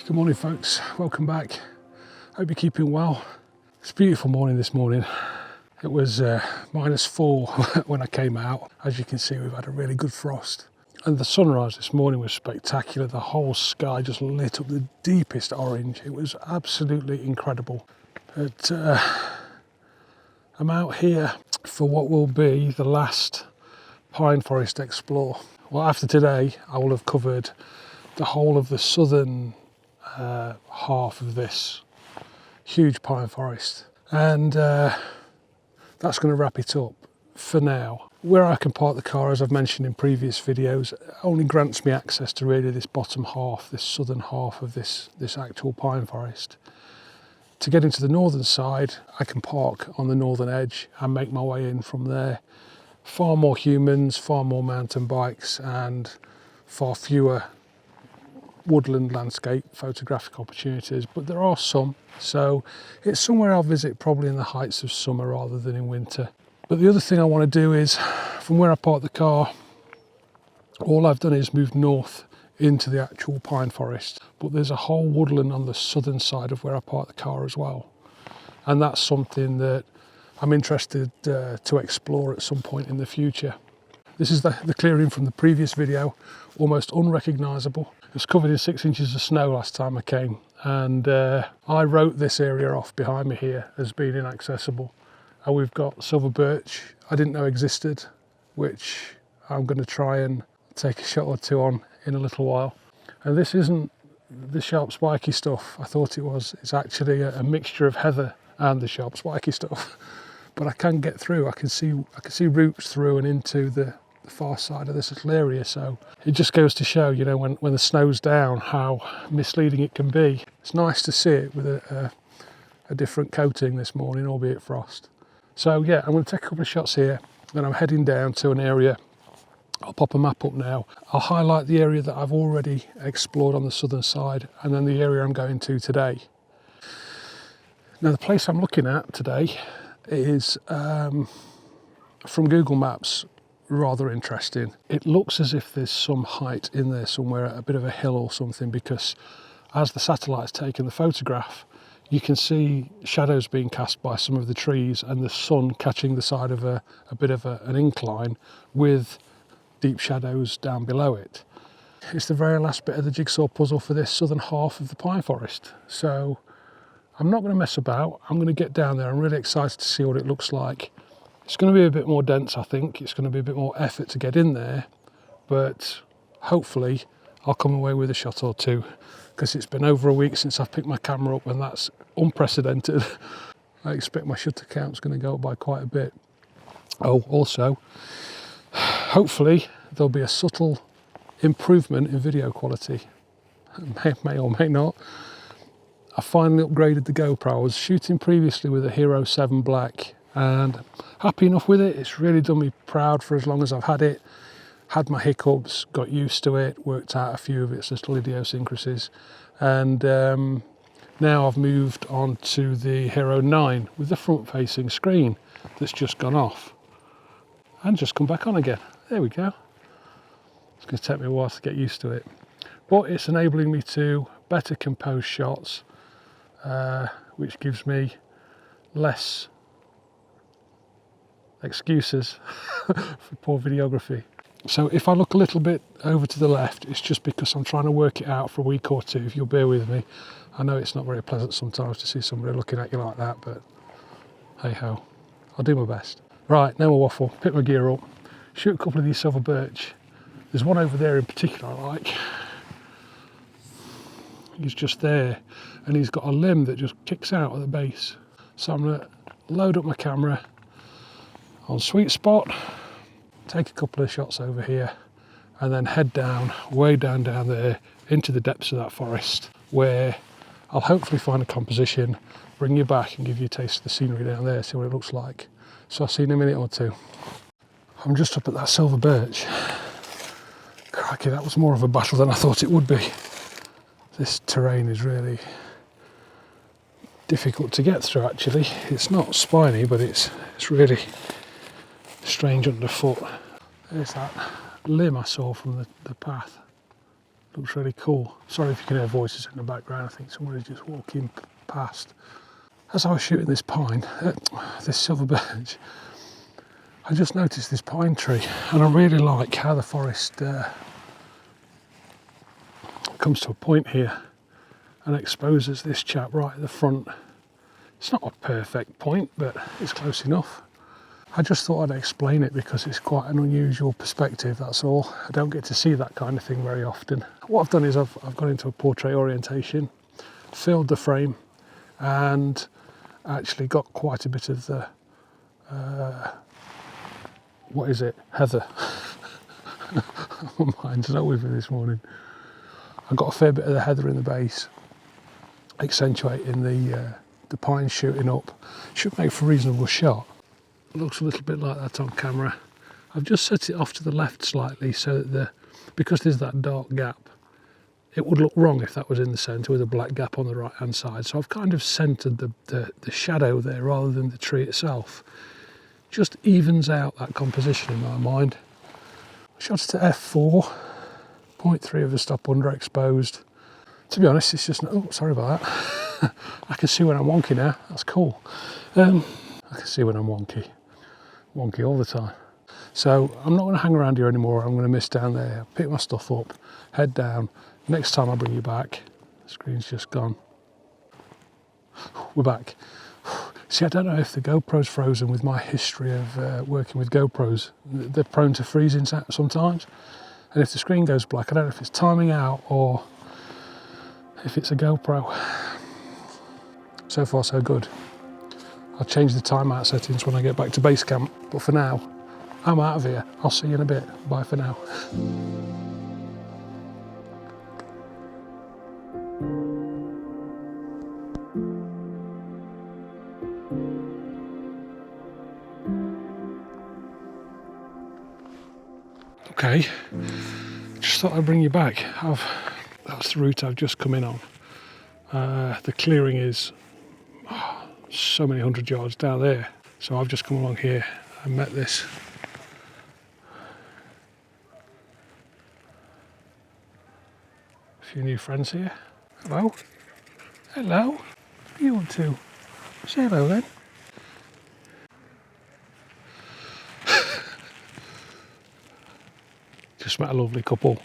Good morning folks, welcome back. Hope you're keeping well. It's a beautiful morning this morning. It was -4 when I came out. As you can see, we've had a really good frost. And the sunrise this morning was spectacular. The whole sky just lit up the deepest orange. It was absolutely incredible. But I'm out here for what will be the last pine forest explore. Well, after today, I will have covered the whole of the southern half of this huge pine forest, and that's going to wrap it up for now. Where I can park the car, as I've mentioned in previous videos, only grants me access to really this bottom half, this southern half of this actual pine forest. To get into the northern side, I can park on the northern edge and make my way in from there. Far more humans, far more mountain bikes, and far fewer woodland landscape photographic opportunities, but there are some, so it's somewhere I'll visit probably in the heights of summer rather than in winter. But the other thing I want to do is, from where I park the car, all I've done is moved north into the actual pine forest, but there's a whole woodland on the southern side of where I park the car as well, and that's something that I'm interested to explore at some point in the future. This is the clearing from the previous video, almost unrecognisable. It was covered in 6 inches of snow last time I came, and I wrote this area off behind me here as being inaccessible. And we've got silver birch I didn't know existed, which I'm going to try and take a shot or two on in a little while. And this isn't the sharp spiky stuff I thought it was. It's actually a mixture of heather and the sharp spiky stuff. But I can get through. I can see roots through and into the far side of this little area, so it just goes to show, you know, when the snow's down, how misleading it can be. It's nice to see it with a different coating this morning, albeit frost. So yeah, I'm going to take a couple of shots here, then I'm heading down to an area. I'll pop a map up now. I'll highlight the area that I've already explored on the southern side, and then the area I'm going to today. Now the place I'm looking at today is from Google Maps, rather interesting. It looks as if there's some height in there somewhere, a bit of a hill or something, because as the satellite's taken the photograph, you can see shadows being cast by some of the trees and the sun catching the side of a bit of an incline with deep shadows down below it. It's the very last bit of the jigsaw puzzle for this southern half of the pine forest. So I'm not going to mess about. I'm going to get down there. I'm really excited to see what it looks like. It's going to be a bit more dense, I think. It's going to be a bit more effort to get in there, but hopefully I'll come away with a shot or two, because it's been over a week since I've picked my camera up, and that's unprecedented. I expect my shutter count's going to go up by quite a bit. Oh, also, hopefully there'll be a subtle improvement in video quality. May or may not. I finally upgraded the GoPro. I was shooting previously with a Hero 7 Black, and happy enough with it. It's really done me proud for as long as I've had it. Had my hiccups, got used to it, worked out a few of its little idiosyncrasies, and now I've moved on to the Hero 9 with the front-facing screen that's just gone off and just come back on again. There we go. It's going to take me a while to get used to it, but it's enabling me to better compose shots, which gives me less excuses for poor videography. So if I look a little bit over to the left, it's just because I'm trying to work it out for a week or two, if you'll bear with me. I know it's not very pleasant sometimes to see somebody looking at you like that, but hey ho, I'll do my best. Right, no more waffle, pick my gear up, shoot a couple of these silver birch. There's one over there in particular I like. He's just there, and he's got a limb that just kicks out at the base. So I'm going to load up my camera on sweet spot, take a couple of shots over here, and then head down, way down there, into the depths of that forest, where I'll hopefully find a composition, bring you back and give you a taste of the scenery down there, see what it looks like. So I'll see you in a minute or two. I'm just up at that silver birch. Crikey, that was more of a battle than I thought it would be. This terrain is really difficult to get through, actually. It's not spiny, but it's really strange underfoot. There's that limb I saw from the path. Looks really cool. Sorry if you can hear voices in the background. I think somebody's just walking past. As I was shooting this pine, this silver birch, I just noticed this pine tree, and I really like how the forest comes to a point here and exposes this chap right at the front. It's not a perfect point, but it's close enough. I just thought I'd explain it because it's quite an unusual perspective, that's all. I don't get to see that kind of thing very often. What I've done is I've gone into a portrait orientation, filled the frame, and actually got quite a bit of the, what is it, heather. My mind's not with me this morning. I got a fair bit of the heather in the base, accentuating the pine shooting up. Should make for a reasonable shot. Looks a little bit like that on camera. I've just set it off to the left slightly so that because there's that dark gap, it would look wrong if that was in the centre with a black gap on the right hand side. So I've kind of centred the shadow there rather than the tree itself. Just evens out that composition in my mind. Shot it to f4, 0.3 of a stop underexposed. To be honest, it's just, oh, sorry about that. I can see when I'm wonky now, that's cool. I can see when I'm wonky all the time. So I'm not going to hang around here anymore. I'm going to miss down there, pick my stuff up, head down. Next time I bring you back, the screen's just gone. We're back. See, I don't know if the GoPro's frozen with my history of working with GoPros. They're prone to freezing sometimes. And if the screen goes black, I don't know if it's timing out or if it's a GoPro. So far, so good. I'll change the timeout settings when I get back to base camp, but for now, I'm out of here. I'll see you in a bit. Bye for now. Okay, just thought I'd bring you back. That's the route I've just come in on. The clearing is so many hundred yards down there. So I've just come along here and met this few new friends here. Hello. Hello. What do you want to? Say hello then. Just met a lovely couple,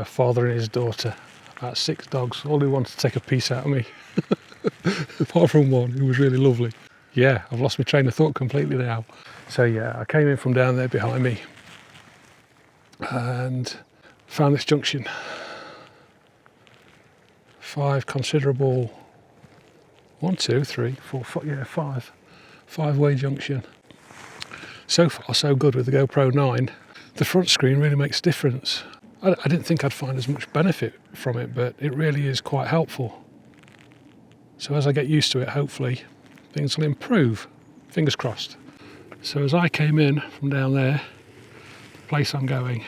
father and his daughter, about 6 dogs, all who wanted to take a piece out of me. Apart from one who was really lovely. Yeah, I've lost my train of thought completely now. So yeah, I came in from down there behind me and found this junction. 5 considerable, 1, 2, 3, 4, 5, yeah, 5. 5-way junction. So far so good with the GoPro 9. The front screen really makes a difference. I didn't think I'd find as much benefit from it, but it really is quite helpful. So as I get used to it, hopefully things will improve. Fingers crossed. So as I came in from down there, the place I'm going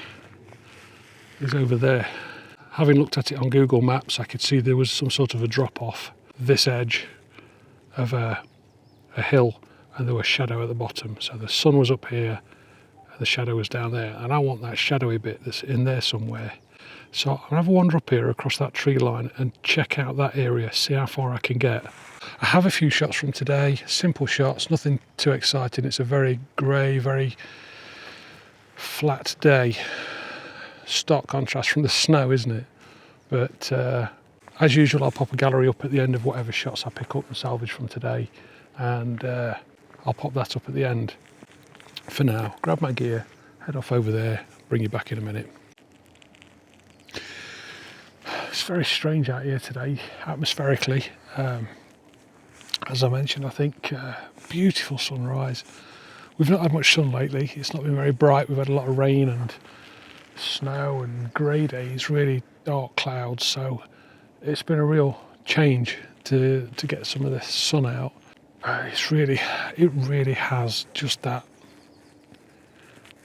is over there. Having looked at it on Google Maps, I could see there was some sort of a drop off this edge of a hill, and there was shadow at the bottom. So the sun was up here, and the shadow was down there, and I want that shadowy bit that's in there somewhere. So I'm going to have a wander up here across that tree line and check out that area, see how far I can get. I have a few shots from today, simple shots, nothing too exciting. It's a very grey, very flat day. Stark contrast from the snow, isn't it? But as usual, I'll pop a gallery up at the end of whatever shots I pick up and salvage from today, and I'll pop that up at the end. For now, grab my gear, head off over there, bring you back in a minute. It's very strange out here today, atmospherically. As I mentioned, I think beautiful sunrise. We've not had much sun lately. It's not been very bright. We've had a lot of rain and snow and grey days, really dark clouds. So it's been a real change to get some of the sun out. It really has just that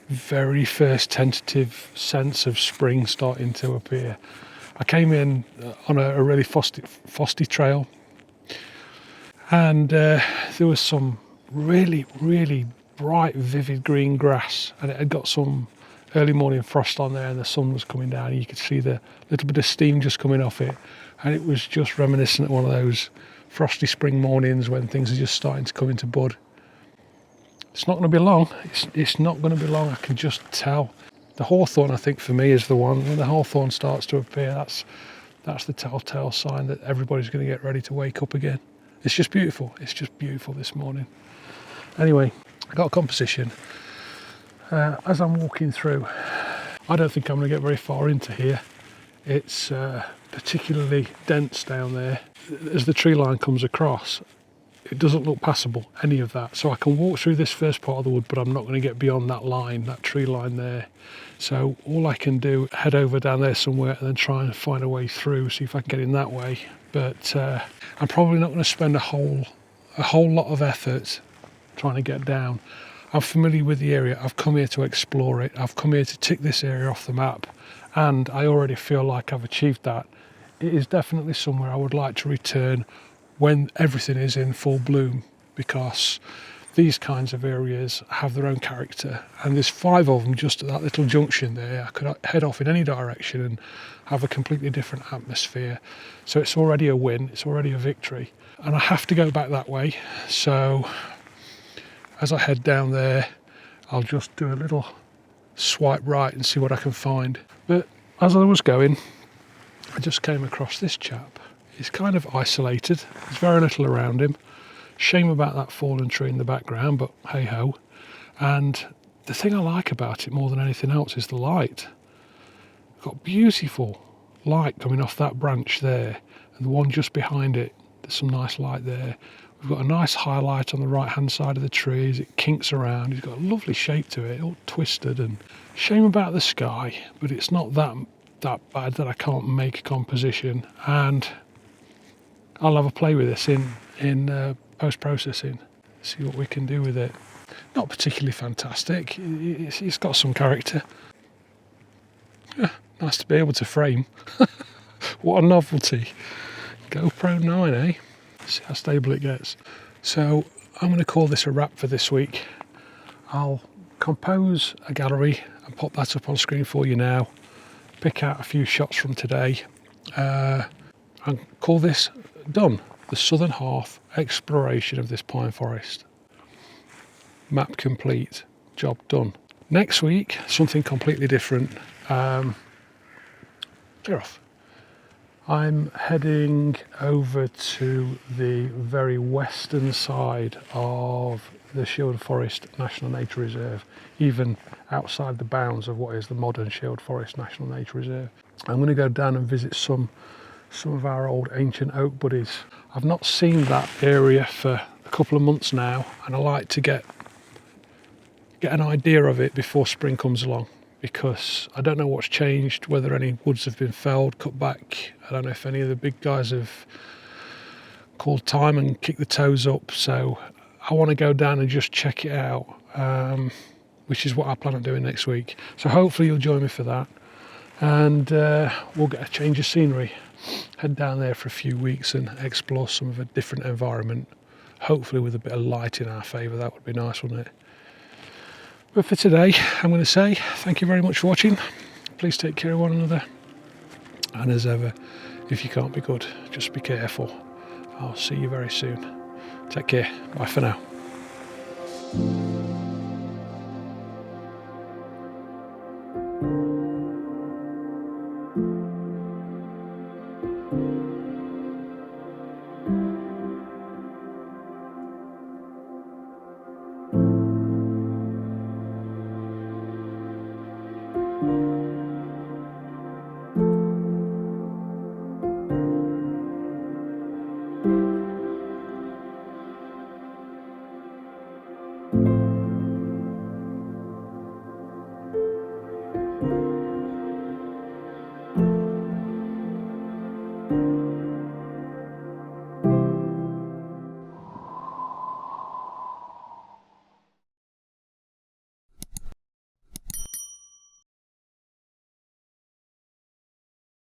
very first tentative sense of spring starting to appear. I came in on a really frosty trail, and there was some really, really bright, vivid green grass, and it had got some early morning frost on there and the sun was coming down. You could see the little bit of steam just coming off it, and it was just reminiscent of one of those frosty spring mornings when things are just starting to come into bud. It's not going to be long. It's not going to be long. I can just tell. The hawthorn, I think, for me is the one. When the hawthorn starts to appear, that's the telltale sign that everybody's going to get ready to wake up again. It's just beautiful. It's just beautiful this morning. Anyway, I got a composition. As I'm walking through, I don't think I'm going to get very far into here. It's particularly dense down there. As the tree line comes across, it doesn't look passable, any of that. So I can walk through this first part of the wood, but I'm not going to get beyond that line, that tree line there. So all I can do, head over down there somewhere and then try and find a way through, see if I can get in that way. But I'm probably not going to spend a whole lot of effort trying to get down. I'm familiar with the area. I've come here to explore it. I've come here to tick this area off the map, and I already feel like I've achieved that. It is definitely somewhere I would like to return when everything is in full bloom, because these kinds of areas have their own character, and there's 5 of them just at that little junction there. I could head off in any direction and have a completely different atmosphere. So it's already a win, it's already a victory, and I have to go back that way. So as I head down there, I'll just do a little swipe right and see what I can find. But as I was going, I just came across this chap. He's kind of isolated. There's very little around him. Shame about that fallen tree in the background, but hey ho. And the thing I like about it more than anything else is the light. We've got beautiful light coming off that branch there, and the one just behind it, there's some nice light there. We've got a nice highlight on the right hand side of the tree as it kinks around. He's got a lovely shape to it, all twisted. And shame about the sky, but it's not that bad that I can't make a composition. And I'll have a play with this in post-processing, see what we can do with it. Not particularly fantastic. It's got some character. Yeah, nice to be able to frame. What a novelty. GoPro 9, eh? See how stable it gets. So I'm going to call this a wrap for this week. I'll compose a gallery and pop that up on screen for you now. Pick out a few shots from today and call this done. The southern half exploration of this pine forest. Map complete, job done. Next week, something completely different. Clear off. I'm heading over to the very western side of the Sherwood Forest National Nature Reserve, even outside the bounds of what is the modern Sherwood Forest National Nature Reserve. I'm going to go down and visit some of our old ancient oak buddies. I've not seen that area for a couple of months now, and I like to get an idea of it before spring comes along, because I don't know what's changed, whether any woods have been felled, cut back. I don't know if any of the big guys have called time and kicked the toes up. So I want to go down and just check it out, which is what I plan on doing next week. So hopefully you'll join me for that, and we'll get a change of scenery. Head down there for a few weeks and explore some of a different environment, hopefully with a bit of light in our favour. That would be nice, wouldn't it? But for today, I'm going to say thank you very much for watching. Please take care of one another, and as ever, if you can't be good, just be careful. I'll see you very soon. Take care. Bye for now.